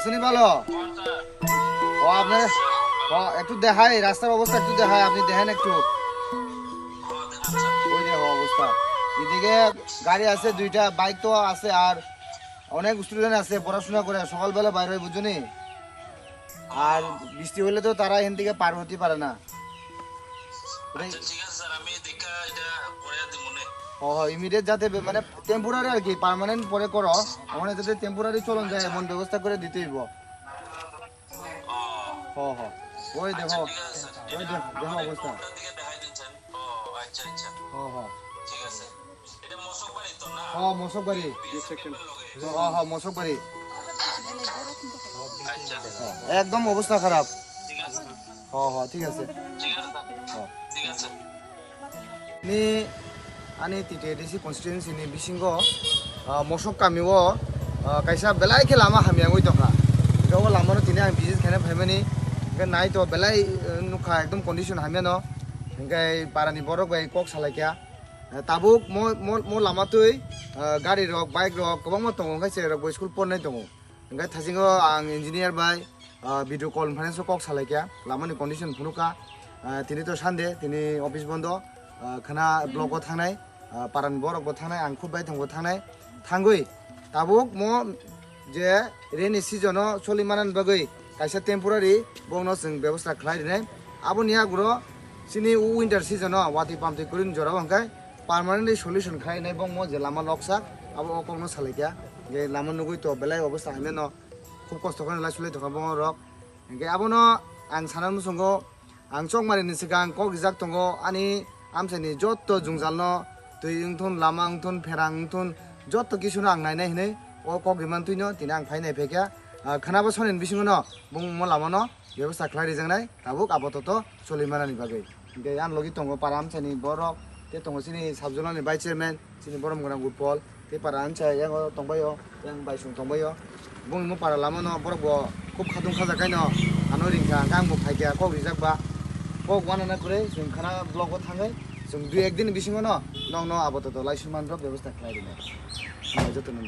আসেনি ভালো ও আপনার একটু দেখাই রাস্তার অবস্থা একটু দেখাই আপনি দেখেন একটু ওই দেখো অবস্থা এদিকে গাড়ি আছে দুইটা বাইক তো আছে আর অনেক স্টুডেন্ট আছে পড়াশোনা করে সকালবেলা বাইরে হয় বুঝুনি আর বৃষ্টি হলে তো তারা এখান থেকে পার হতে পারে না ইমিডিয়েট যাতে মানে টেম্পোরারি আর কি পার্মানেন্ট পরে করো ওখানে যাতে টেম্পোরারি চলন যায় এমন ব্যবস্থা করে দিতে হইব ওই দেখো ওই দেখো অবস্থা মশকবাড়ি মশকবাড়ি একদম অবস্থা খারাপ ঠিক আছে ni ani TTDC constituency ni bisingo mosok kamiwo kaisa belai ke lama hamya ngoi tokha jago lama no tini ang business khane phaimani ke nai to belai nukha ekdom condition hamya no engai parani borok bai kok salakya tabuk mo lama tui gari rok bike rok kobang mo tongo kai se rok bo school ponnai tongo engai thasingo ang engineer bai video call finance kok salakya lama ni condition phunuka tini to sande tini office bondo khana block o thangnai paran borok bo thangnai ang khub bai thongo thangnai thangui tabuk mo je rainy season o solimanan bagui kaisa temporary bongno sing ব্যবস্থা khlai dinai aboni agro sini winter season o wati pamte kurin jora bangkai permanently solution khlai nai bong mo je lama loksak abo okongno salaikia je lama nugui to belai obostha hame no khub kosto khone lasulai thoka bong rok engke abono ang sanan musungo ang chokmari ni sigang kok rijak tongo ani amsani jotto jungjalno tui ungthon lama ungthon pherang ungthon jotto kisuna ang nainai hinai o kok giman tuino tini ang phainai phekya khanabo sonin bisingo no bung mo lama no ব্যবস্থা khlai rijangnai tabuk apatot solimanani bagai engke an logi tongo param chani borok te tongo sini sabjolani vice chairman sini borom gorang gurpol te para ancha yango tongbayo yang baisung tongbayo bung mo para lama no borok bo khub khadung khajakai no ano ringka gang bo phaikya kok rijak ba kok wanana kore जों khana block o thangai जों 2-1 दिन bisingo no nong no apatot laisuman rok ব্যবস্থা khlai dinai jotono